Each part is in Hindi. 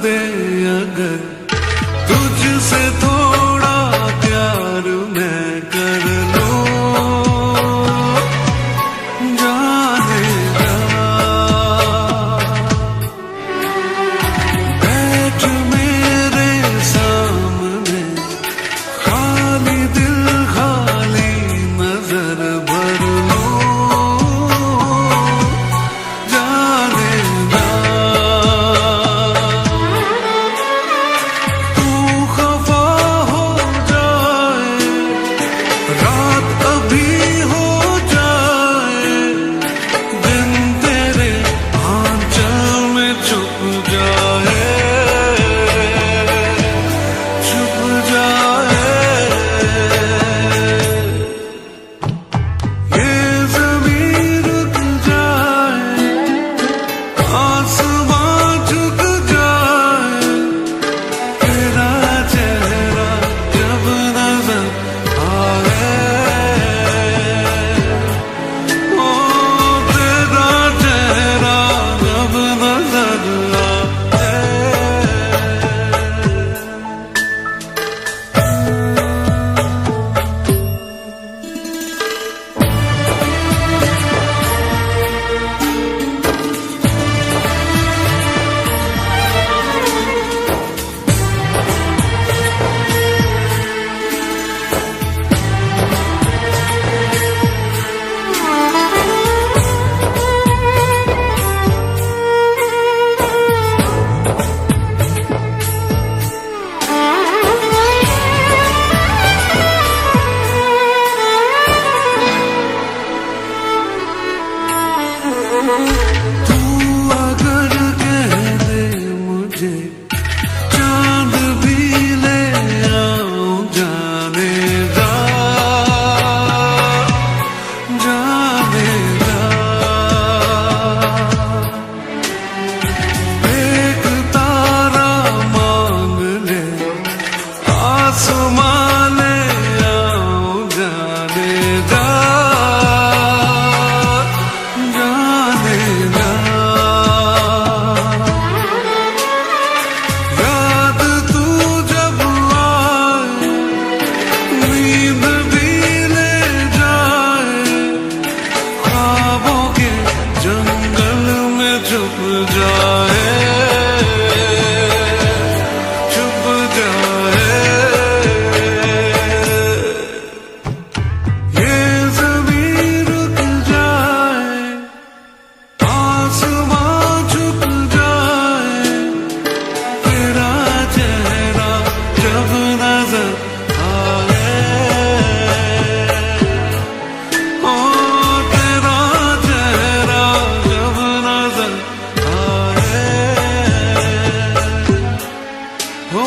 दे अगर तुझसे थोड़ा प्यार मैं कर लूं, जाने जा बैठ मेरे सामने, खाली दिल खाली नजर भर लूं, जाने जा तू खफा हो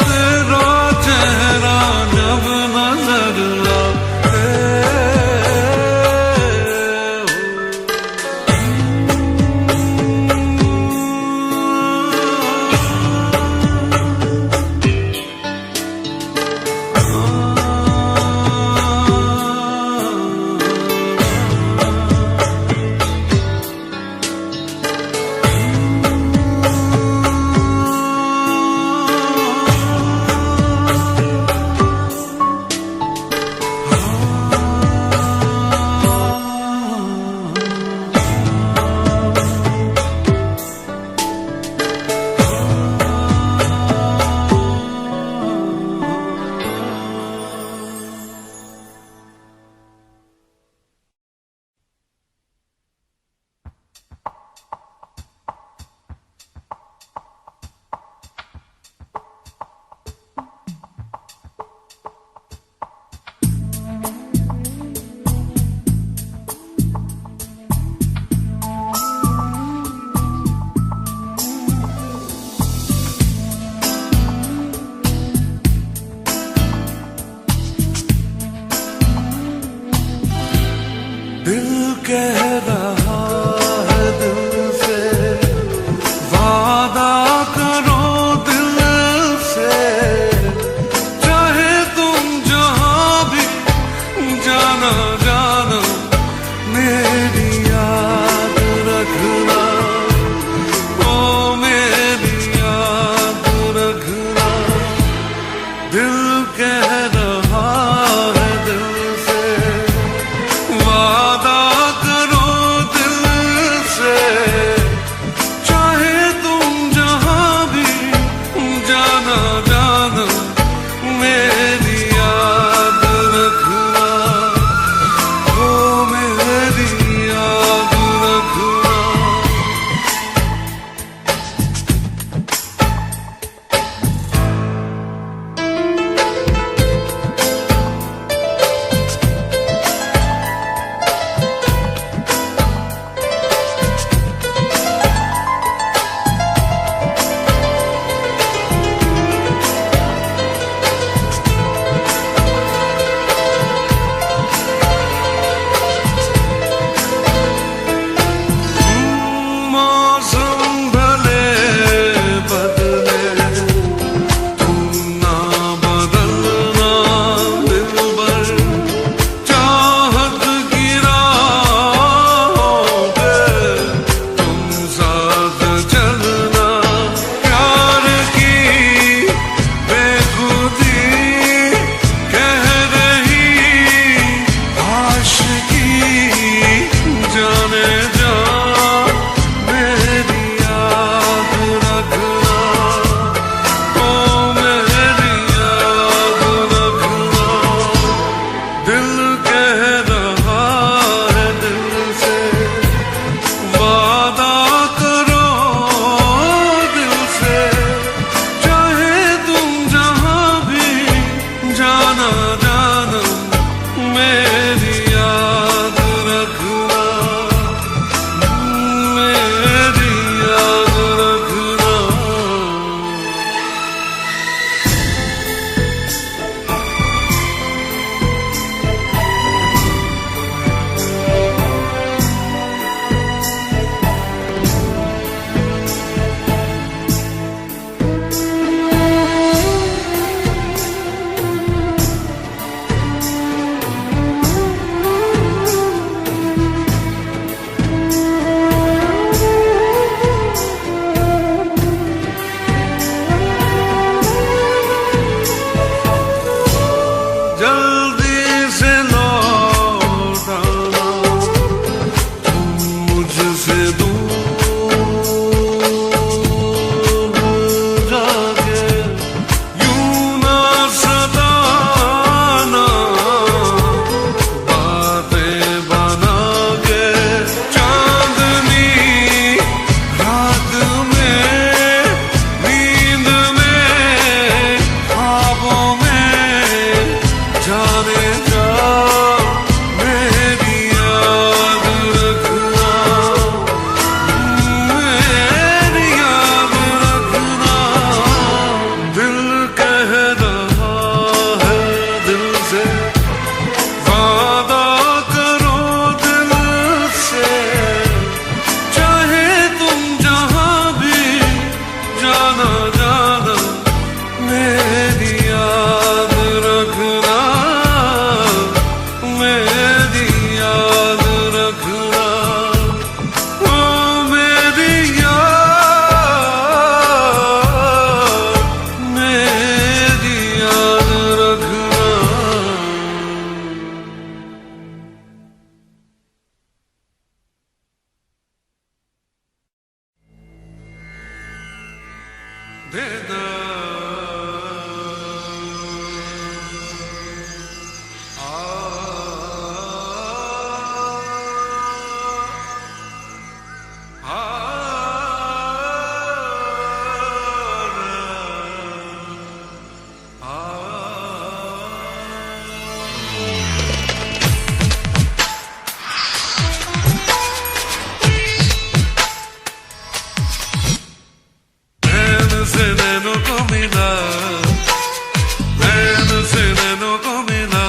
तेरा चेहरा जब नजर दिल कह रहा है दिल से वादा करो दिल से चाहे तुम जहां भी जाना जाना मेरी याद रखना ओ मेरी याद रखना दिल कह रहा है दिल से वादा करो दिल से चाहे तुम जहां भी जाना जाना मेरी याद रखना ओ मेरी याद रखना नैन से नैनों को मिला,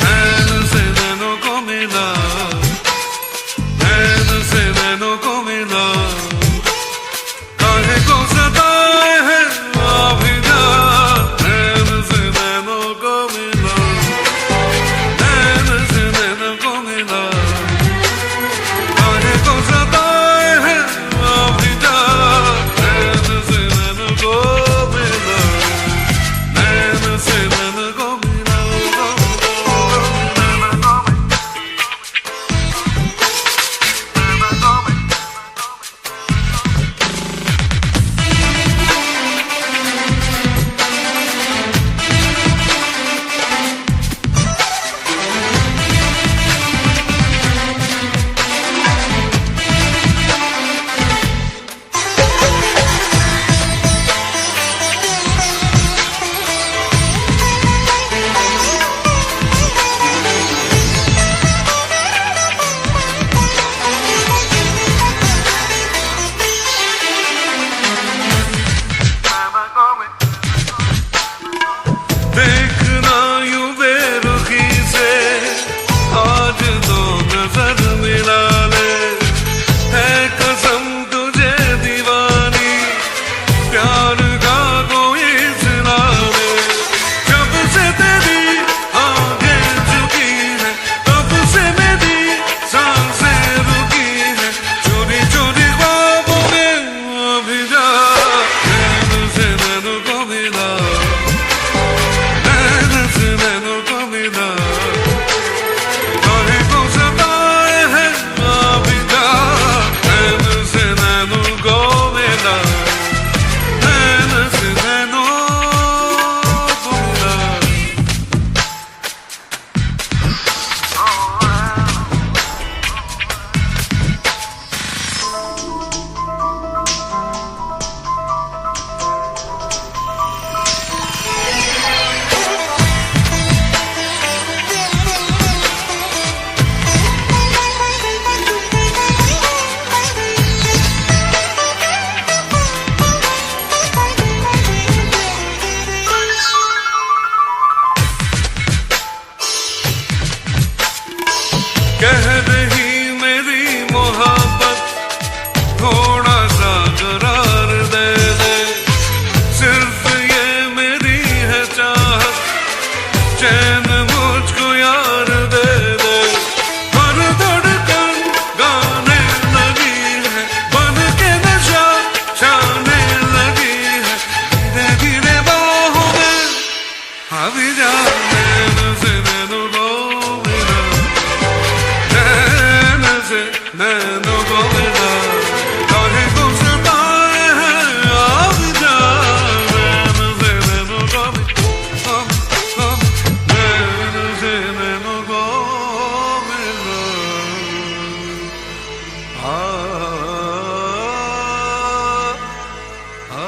नैन से नैनों को मिला, नैन से नैनों को मिला। काहे को सताए है अभी जा, नैन से नैनों को मिला, नैन से नैनों को मिला। काहे को सताए है अभी जा, नैन से नैनों को मिला, नैन से नैनों को मिला, देखना यूं बेरुखी से आज तो नजर मिला ले। है कसम तुझे दीवानी, प्यार का कोई सिला ले। जब से तेरी आंखें झुकी है, तब से मेरी सांसें रुकी है। चोरी चोरी ख्वाबों में अभी जा, नैन से नैनों को मिला, नैन से नैनों को मिला। काहे को सताए है अभी जा, नैन से नैनों को मिला, नैन से नैनों को मिला। कह रही मेरी मोहब्बत, थोड़ा सा करार दे दे। सिर्फ ये मेरी है चाहत, चैन मुझको यार दे दे। हर धड़कन गाने लगी है, बन के नशा छाने लगी है। धीरे धीरे बाहों में अभी जा, नैन से नैनों को मिला, नैन से नैनों को मिला। काहे को सताए है अभी जा, नैन से नैनों को मिला, नैन से नैनों को मिला। आ आ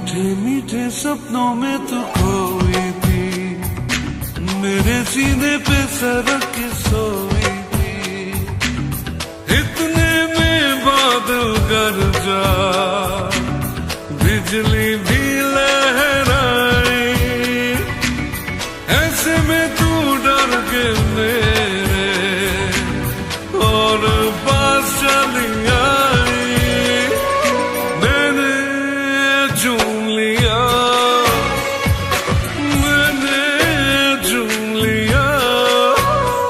मीठे मीठे सपनों में तू खोई थी, मेरे सीने पे सरक के सोई थी। इतने में बादल गरजा, बिजली भी लहराई, ऐसे में तू डर के मेरे और पास चली आई। मैंने चूम लिया, मैंने चूम लिया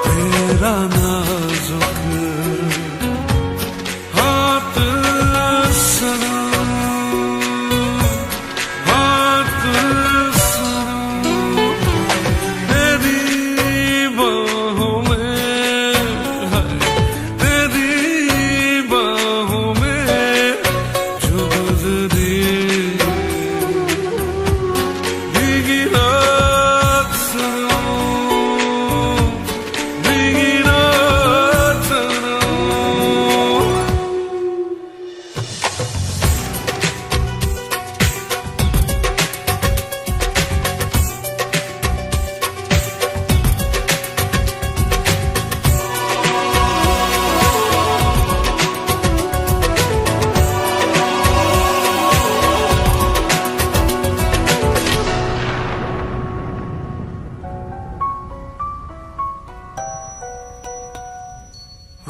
तेरा नाजुक हाथ सनम, हाथ सनम। तेरी बाहों में, तेरी बाहों में जो गुजरी भीगी रात सनम, भीगी रात सनम।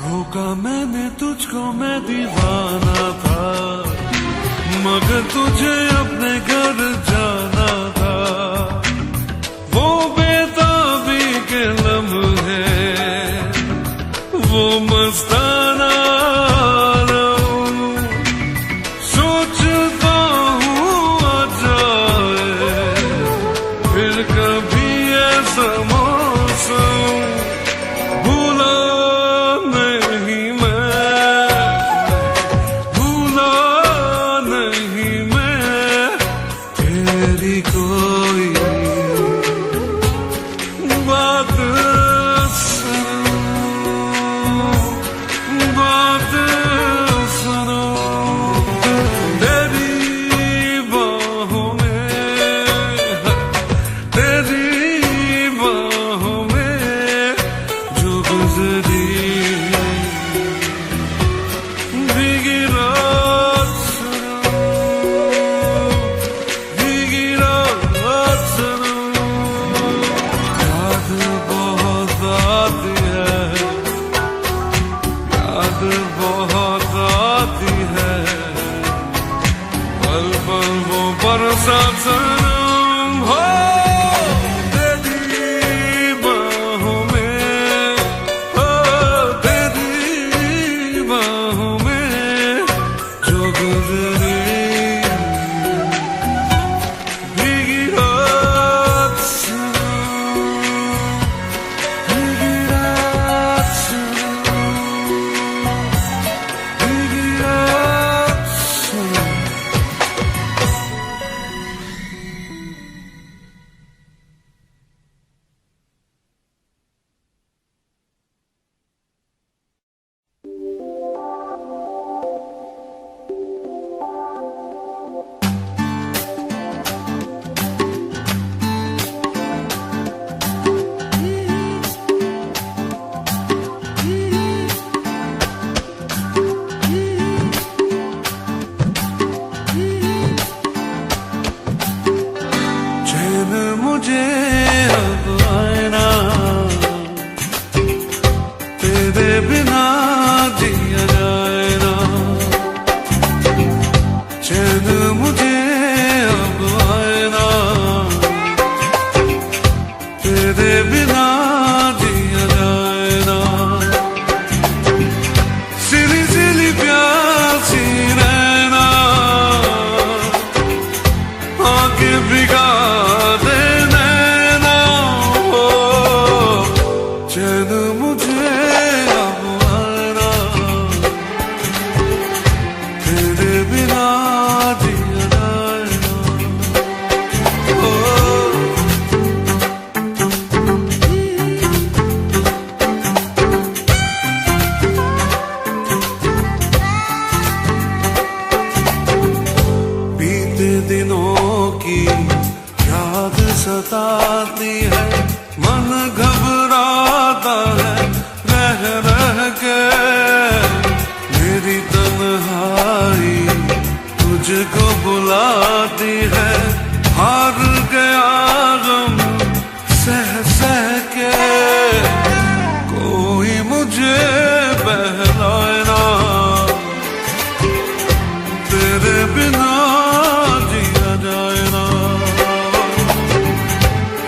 रोका मैंने तुझको, मैं दीवाना था, मगर तुझे अपने घर जाना था। वो बेताबी के लम्हे, वो मस्ताना आलम, सोचता हूँ आ जाए फिर कभी ऐसा मौसम। भूला नहीं मैं, भूला नहीं मैं तेरी कोई बात सुनो, बात सुनो। तेरी बाहों में, तेरी बाहों में जो गुजरी भीगी रात सनम, भीगी रात सनम। याद बहुत आती है, याद बहुत आती है, पल पल वो बरसात सनम। हो तेरी बाहों में, हो तेरी बाहों में जो गुजरी भीगी रात सनम, भीगी रात सनम, भीगी रात सनम। दिनों की याद सताती है, मन घबराता है रह रह के। मेरी तन्हाई तुझको बुलाती है, हार गया गम सह सह के। कोई मुझे बहलाए ना, तेरे बिना जिया जाए ना।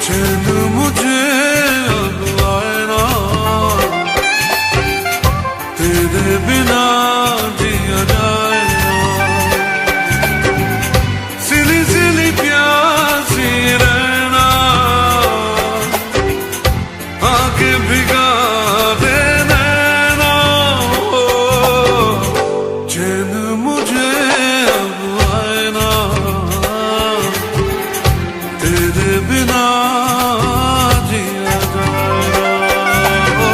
चैन मुझे अब आए ना, तेरे बिना जिया जाए ना। सिली सिली प्यासी रहना, आके भिगा दे नैना। चैन मुझे अब आए ना, तेरे बिना जिया जाए ना।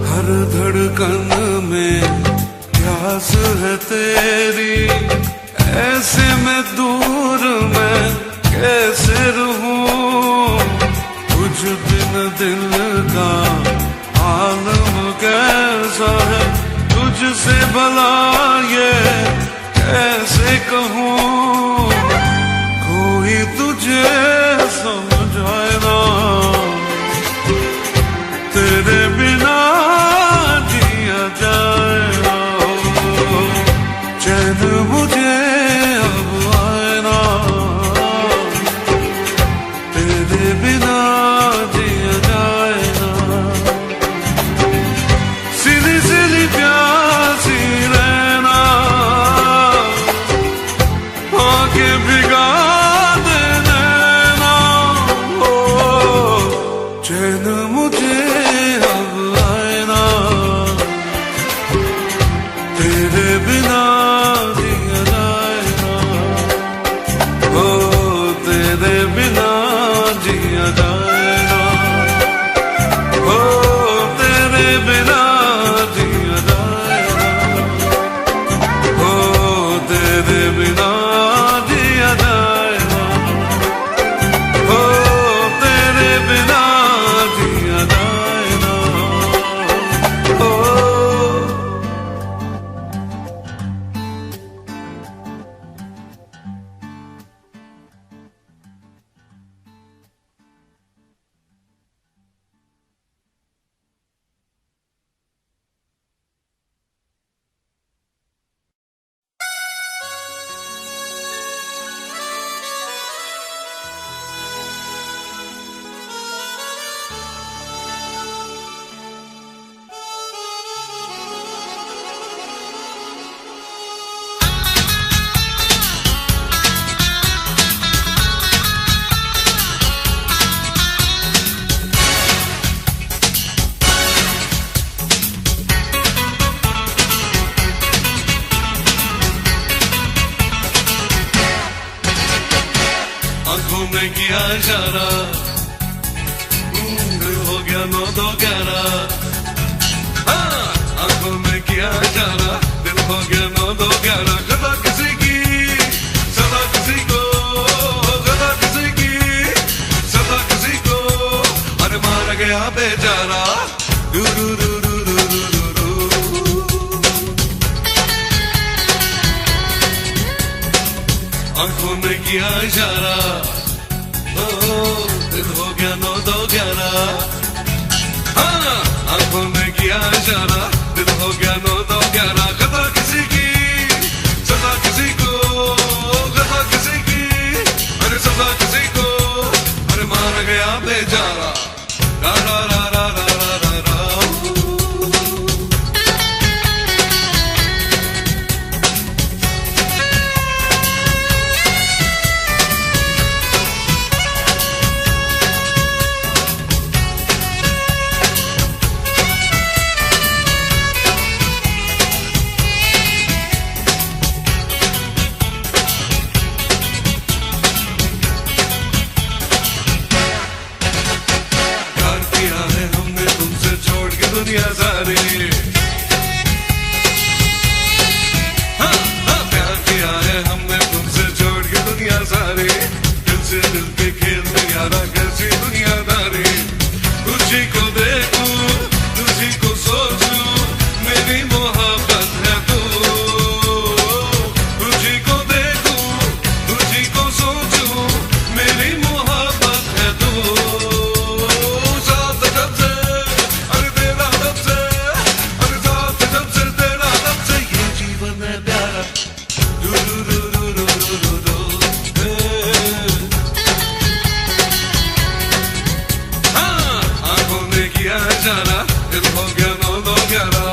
हर धड़कन में प्यास है तेरी, ऐसे में दूर मैं कैसे रहूं। कुछ दिन दिल का आलम कैसा है, तुझसे भला ये कैसे कहूं। कोई तुझे समझाए ना, तेरे बिना जिया जाए ना। चैन मुझे अब आए ना, तेरे बिना जिया जाए ना। सिली सिली प्यासी रहना, आके भिगा दे नैना। चैन मुझे अब आए ना, तेरे बिना जिया जाए ना। ओ तेरे बिना जिया जाए ना। ओ तेरे बिना जिया जाए ना। ओ तेरे बिना जिया जाए ना। ओ तेरे बिना जिया जाए ना। ओ आंखों में किया इशारा, दिल हो गया 9-2-11। हाँ, आंखों में किया इशारा, दिल हो गया 9-2-11। गदा किसी की सदा किसी को, गदा किसी की सदा किसी को, अरे मार गया बेचारा। आंखों में किया इशारा, दिल हो गया 9-2-11। हाँ, आंखों में किया इशारा, दिल हो गया 9-2-11। गदा किसी की सदा किसी को, गदा किसी की अरे सदा किसी को, अरे मार गया बेचारा। सारी दिल से दिल पे खेलते यारा कैसी दुनियादारी तुझी को देखूं तुझी को सोचूं मेरी मोहब्बत है तू तुझी को देखूं तुझी को सोचूं मेरी मोहब्बत है तू साथ जब से अरे तेरा जब से अरे साथ जब से तेरा जब से ये जीवन है प्यारा जाना दिल हो गया नो दो ग्यारह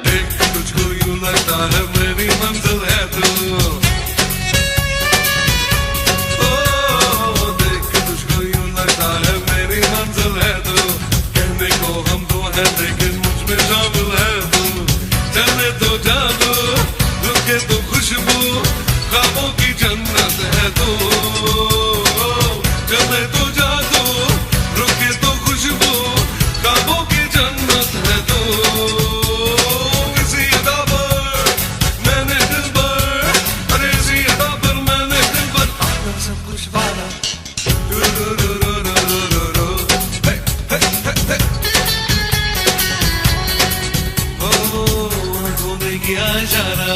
देख तुझको यूं लगता है मेरी मंजिल है तू लेकिन मुझ में शामिल है तू चले तो जादू रुके तो खुशबू ख्वाबों की जन्नत है तू चले तो जादू रुके तो खुशबू ख्वाबों की जन्नत है तू इसी अदा पर मैंने दिल पर अरे इसी अदा पर मैंने दिल पर अपना सब कुछ पाला किया इशारा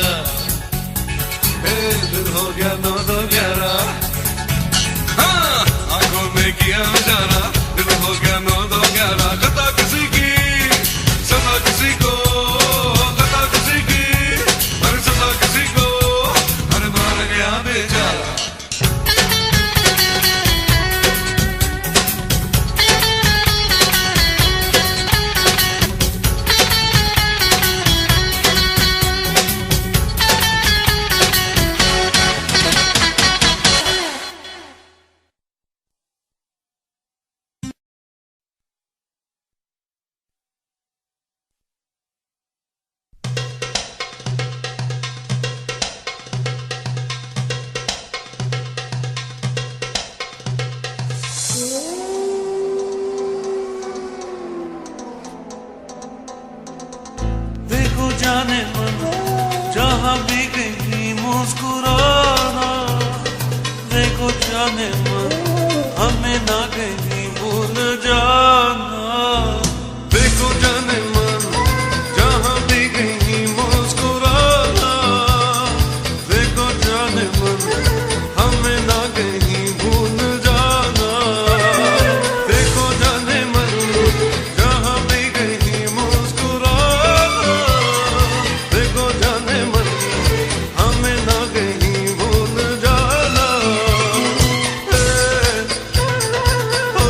दिल हो गया नो दो ग्यारह हाँ आंखों में किया इशारा दिल हो गया नो दो ग्यारह खता किसी की सजा किसी को खता किसी की अरे सजा किसी को अरे मार गया बेचारा जाने मन जहाँ भी कहीं मुस्कुराना देखो जाने मन हमें ना कहीं भूल जाना देखो जाने मन जहाँ भी कहीं मुस्कुराना देखो जाने मन हमें ना कहीं भूल जाना देखो जाने मन जहाँ भी कहीं मुस्कुराना देखो जाने मन हमें ना कहीं भूल जाना ओ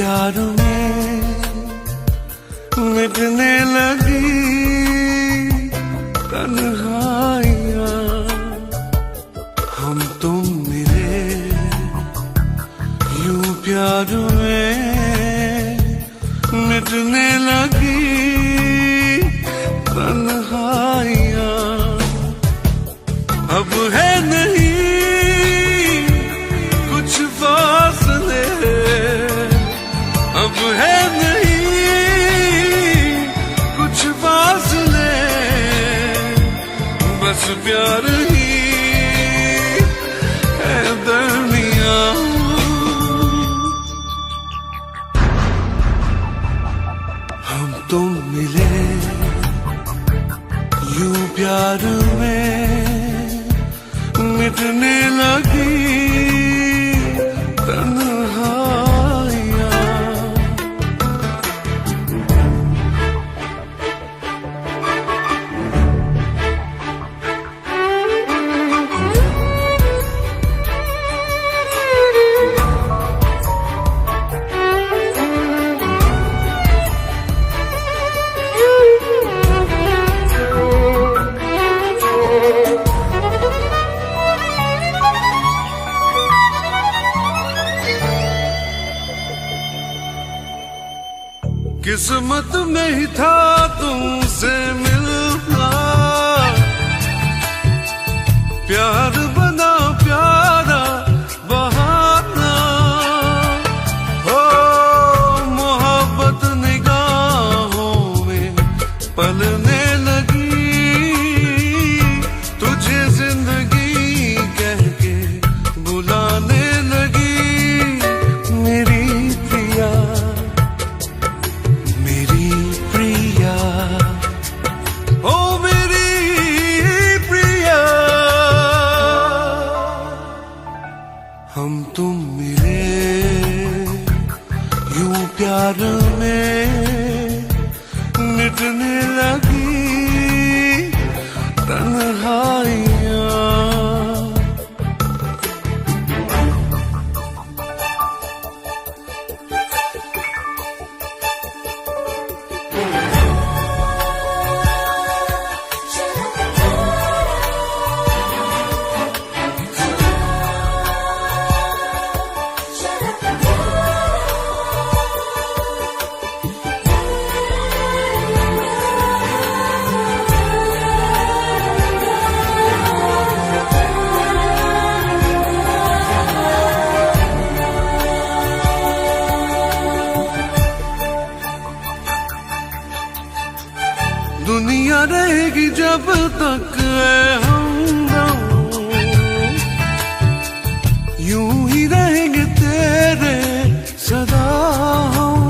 प्यार में मिटने लगी तन्हाइयां, हम तुम मिले यूं प्यार में मिटने लगी तन्हाइयां। अब है नहीं कुछ फासले, अब है नहीं कुछ फासले, बस प्यार ही है दरमियां। हम तुम मिले यूं प्यार में मिटने लगी तन्हाइयां। किस्मत में ही था तुमसे मिलना, प्यार बना प्यारा बहाना। हो मोहब्बत निगाहों में पलने लगी, तुझे जिंदगी कह के बुलाने लगी। मेरी प्रिया मेरी प्रिया, ओ मेरी प्रिया, हम तुम मिले यूं प्यार में मिटने लगी तन्हाइयां। दुनिया रहेगी जब तक हम यूं ही रहेंगे तेरे सदा हम।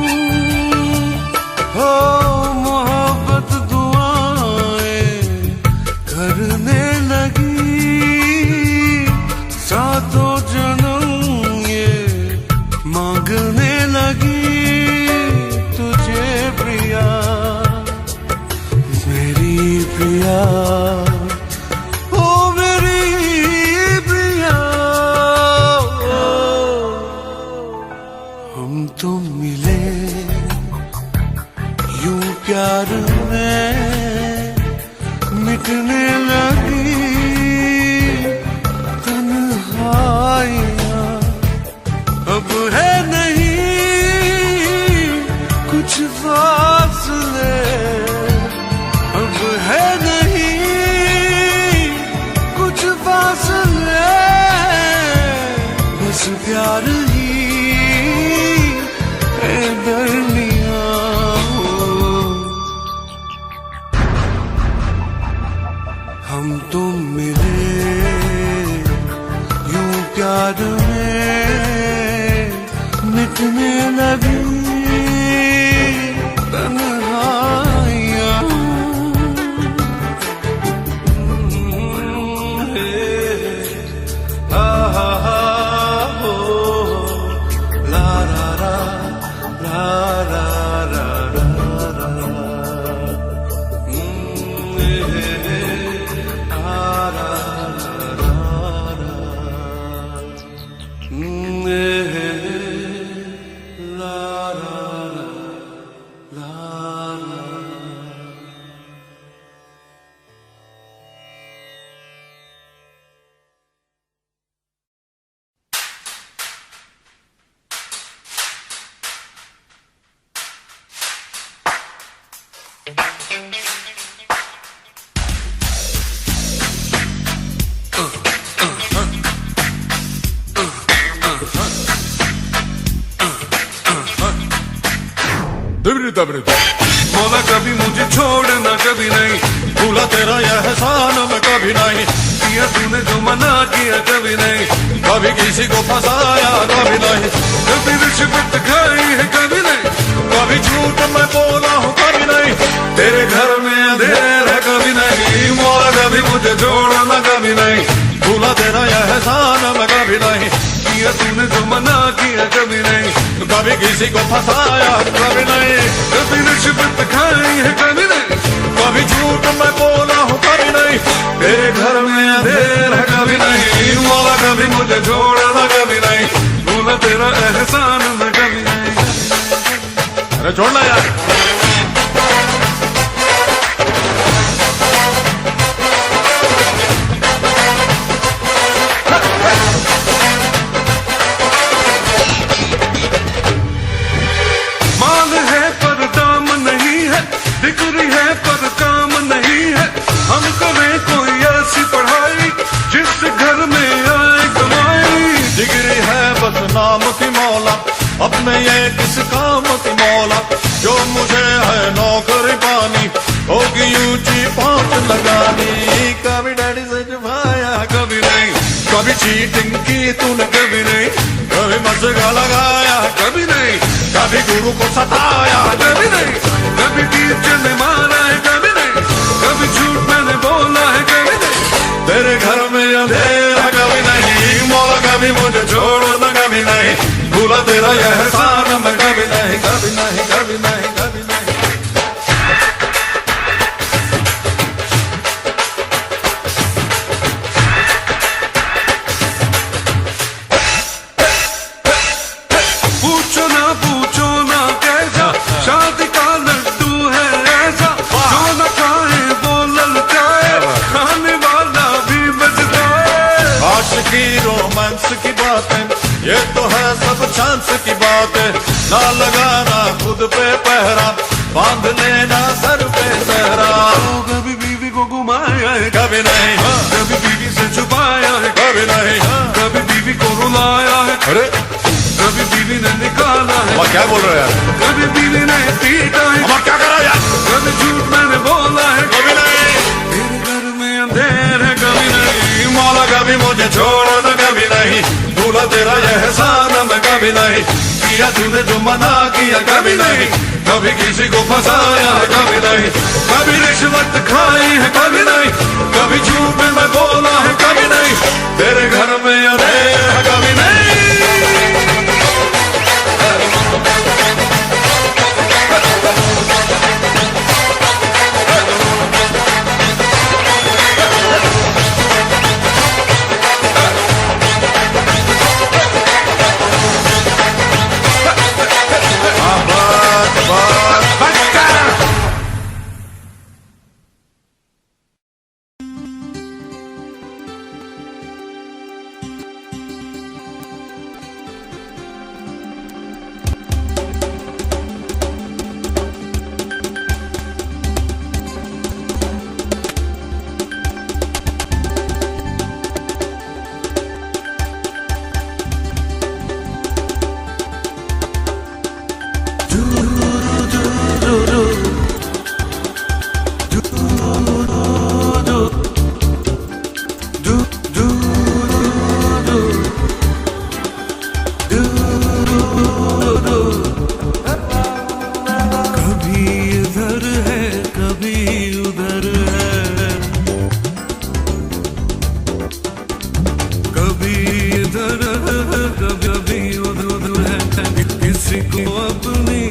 हो मोहब्बत दुआएं करने लगी, सातों जन्म ये मांगने लगी तुझे प्रिया मेरी प्रिया, ओ मेरी प्रिया। हम तुम मिले यूं प्यार में मिटने लगी तन्हाइयां। अब है नहीं कुछ फासले, अब है नहीं कुछ फासले, बस प्यार ही है दरमियां। हम तुम मिले यूं प्यार में मिटने लगी तन्हाइयां। la मौला कभी मुझे छोड़ना कभी नहीं, भूला तेरा यह एहसान मैं कभी नहीं, किया तूने जो मना किया कभी नहीं, कभी किसी को फंसाया कभी नहीं, कभी रिश्वत खाई है कभी नहीं, कभी झूठ मैं बोला हूँ कभी नहीं, तेरे घर में अंधेर है कभी नहीं, मौला कभी मुझे छोड़ना कभी नहीं, भूला तेरा यह एहसान मैं कभी नहीं, किया तूने जो मना किया कभी नहीं, कभी किसी को फंसाया कभी नहीं, कभी रिश्वत खाई है कभी नहीं, कभी झूठ मैं बोला हूँ कभी नहीं, तेरे घर में अंधेर है कभी नहीं, मौला कभी मुझे छोड़ना कभी नहीं, भूला तेरा एहसान मैं कभी नहीं। अरे छोड़ना यार। माल है पर दाम नहीं है, डिग्री है पर काम नहीं है, हम करें कोई ऐसी पढ़ाई जिस घर में आए कमाई। डिग्री है बस नाम की मौला, अपने ये किस काम की मौला, जो मुझे है नौकरी पानी, होगी ऊंची पहुंच लगानी, कभी डैडी से छुपाया कभी नहीं, कभी चीटिंग की तूने कभी नहीं, कभी मजगा लगाया कभी नहीं, कभी गुरु को सताया कभी नहीं, कभी टीचर ने मारा है कभी नहीं, कभी झूठ मैंने बोला है कभी नहीं, तेरे घर में अंधेरा कभी नहीं, मौला कभी मुझे छोड़ना कभी नहीं, भूला तेरा यह एहसान मैं कभी नहीं, कभी नहीं, कभी नहीं, कभी नहीं। पूछो ना कैसा शादी का लड्डू है ऐसा, जो न खाए वो ललचाए, खाने वाला भी बचता है। आशिकी रोमांस की बातें ये तो है सब चांस की बातें, ना लगाना खुद पे पहरा, बांध लेना सर पे सहरा, कभी बीवी को घुमाया है कभी नहीं, कभी बीवी से छुपाया है कभी नहीं, कभी बीवी को रुलाया है, अरे कभी बीवी ने निकाला है, क्या बोल रहे हो यार, कभी बीवी ने पीटा है, अब क्या करा यार, कभी झूठ मैंने बोला है, कभी नहीं, तेरे घर में अंधेर है कभी नहीं, मौला कभी मुझे छोड़ना कभी नहीं, भूला तेरा यह एहसान मैं कभी नहीं, किया तूने जो मना किया कभी नहीं, कभी किसी को फंसाया है कभी नहीं, कभी रिश्वत खाई है कभी नहीं, कभी झूठ में मैं बोला है कभी नहीं, तेरे घर में अंधेर है कभी नहीं। कभी इधर कभी उधर है, किसी को अपनी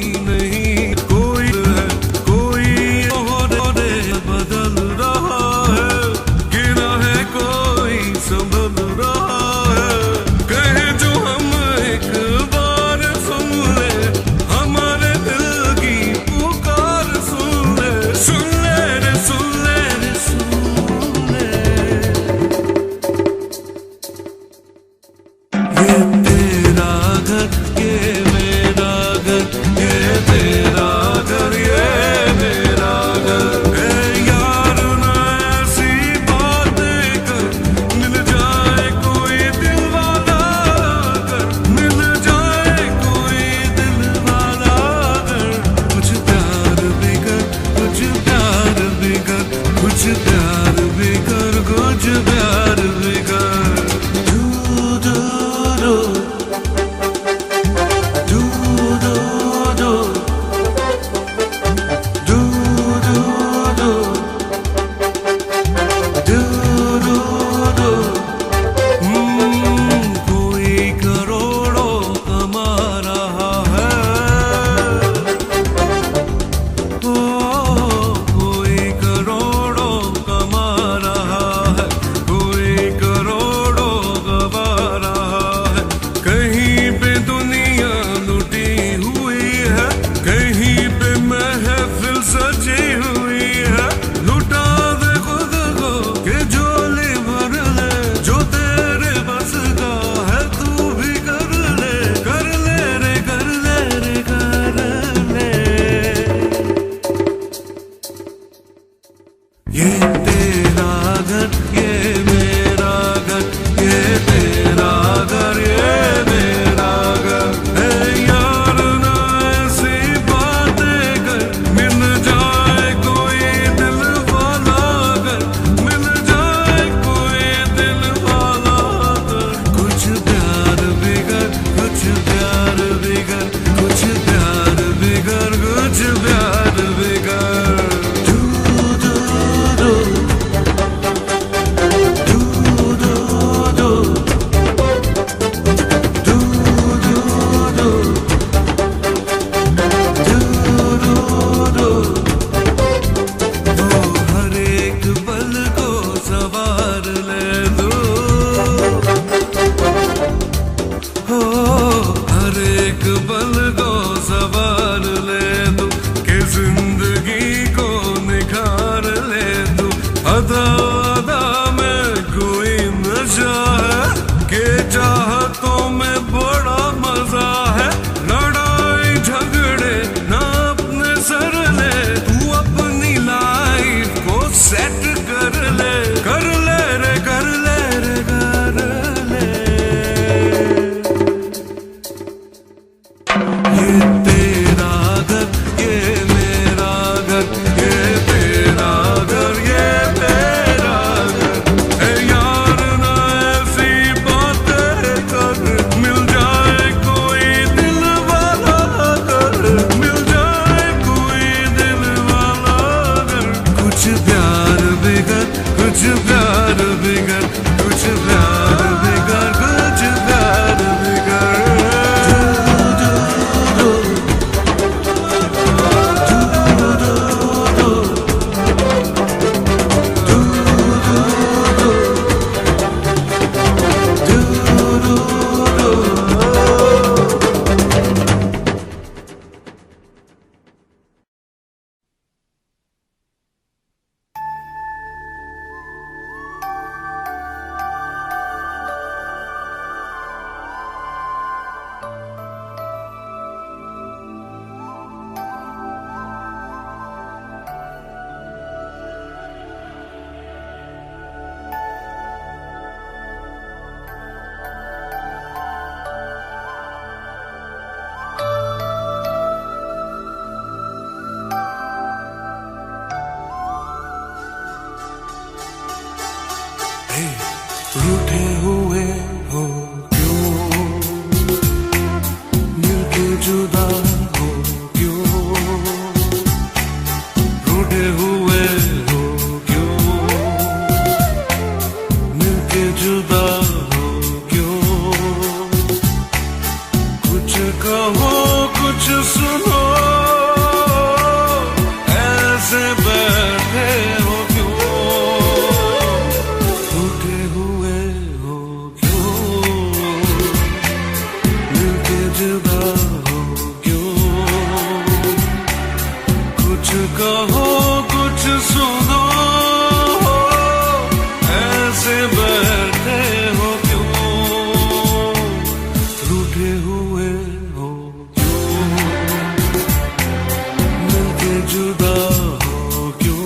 कहो कुछ सुनो, ऐसे बैठे हो क्यों, रूठे हुए हो क्यों, मिलके जुदा हो क्यों।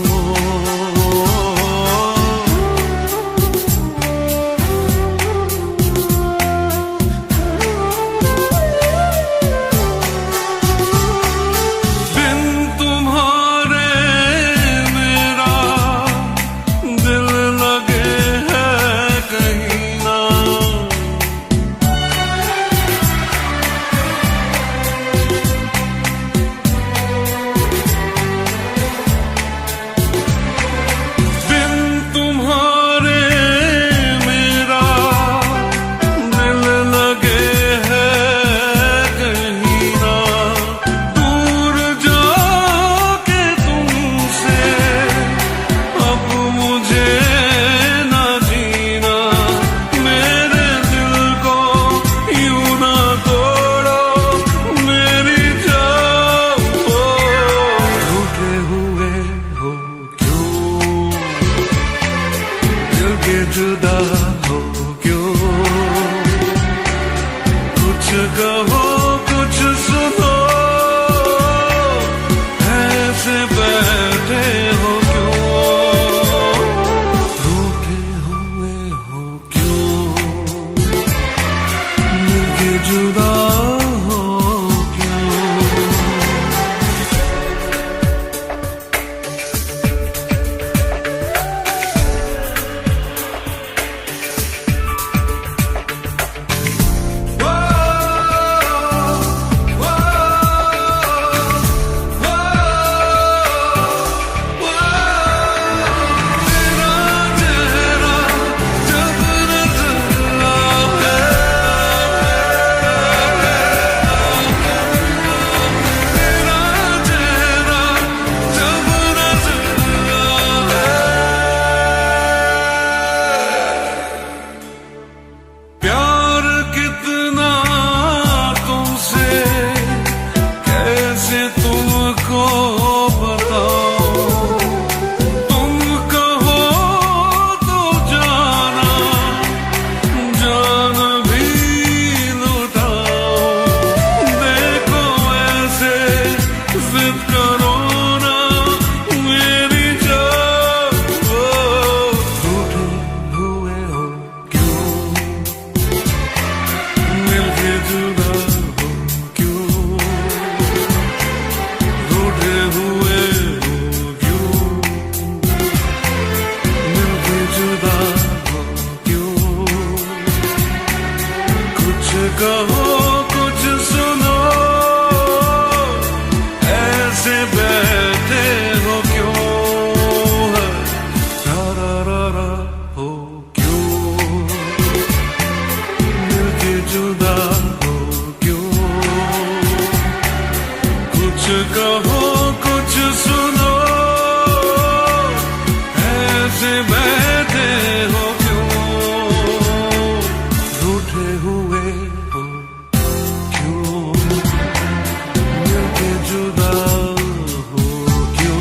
जुदा हो क्यों, कुछ कहो कुछ सुनो, ऐसे बैठे हो क्यों, रूठे हुए हो क्यों, मिलके जुदा हो क्यों। कहो कुछ सुनो, ऐसे बैठे हो क्यों, रा हो क्यों, मिलके जुदा हो क्यों, कुछ कहो कुछ सुनो, ऐसे बैठे हो क्यों, रूठे हुए हो क्यों, मिलके जुदा हो क्यों।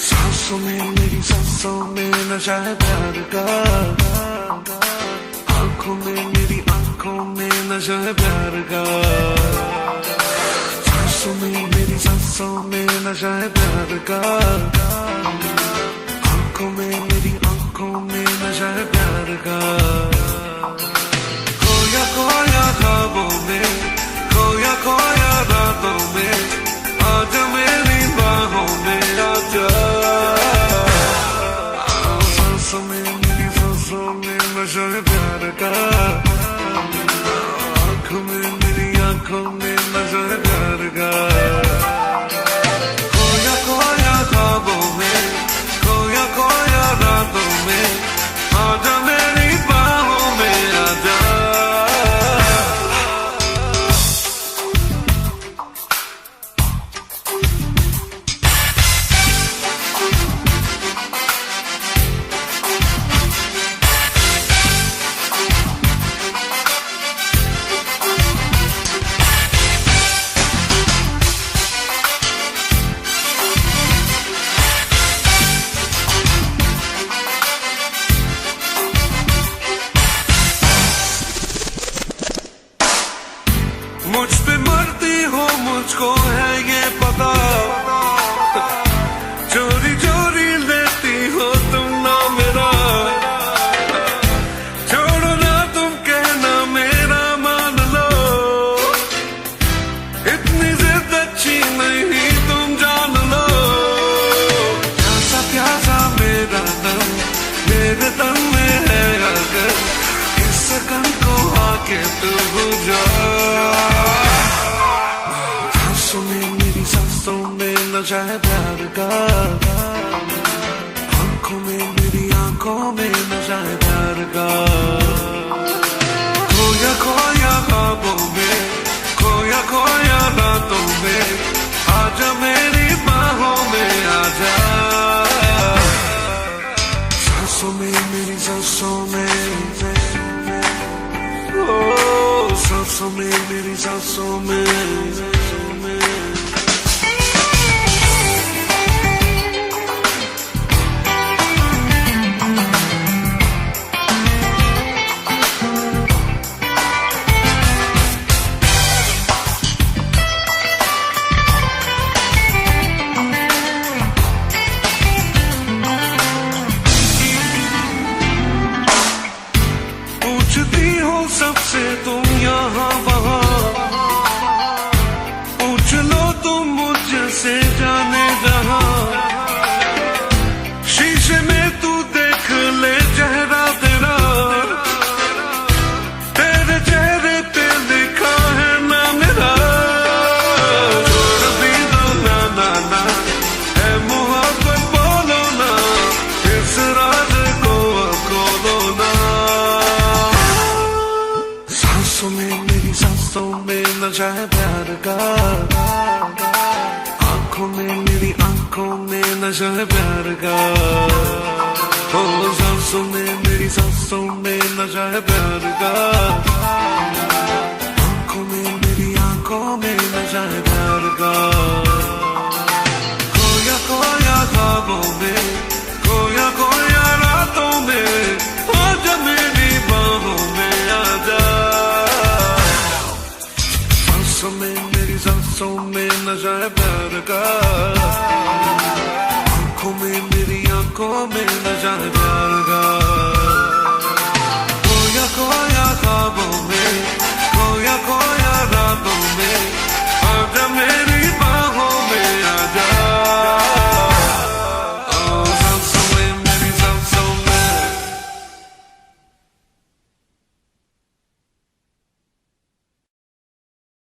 सांसों में मेरी सांसों में नशा है प्यार का, आंखों में मेरी आंखों में नशा है प्यार का, सांसों में मेरी सांसों में नशा है प्यार का, आंखों में मेरी आंखों में नशा है प्यार का। खोया खोया ख्वाबों में, खोया खोया रातों में, आजा मेरी बाहों में आजा। तू जा। सांसों में मेरी सांसों में नशा है प्यार का, आंखों में मेरी आंखों में नशा है प्यार का। खोया खोया ख्वाबों में, खोया खोया रातों में, आजा मेरी बाहों में आजा। सांसों में मेरी सांसों में, ओ सांसों में मेरी सांसों में। पूछती हो सबसे तुम यहाँ वहाँ, पूछ लो तुम मुझसे जाने जहाँ। शीशे में तू देख ले चेहरा तेरा, तेरे चेहरे पे लिखा है ना मेरा। छोड़ भी दो ना ना ना, है मोहब्बत बोलो ना, इस राज को अब खोलो ना। सांसों में मेरी सांसों में नशा है प्यार का, आंखों में मेरी आंखों में नशा है प्यार का। ओ सांसों में मेरी सांसों में नशा है प्यार का, आंखों में मेरी आंखों में नशा है प्यार का। खोया खोया ख्वाबों में, खोया खोया रातों में, आजा मेरी बाहों में आजा। सांसों में मेरी सांसों में नशा है प्यार का, आंखों में मेरी आंखों में नशा है प्यार का।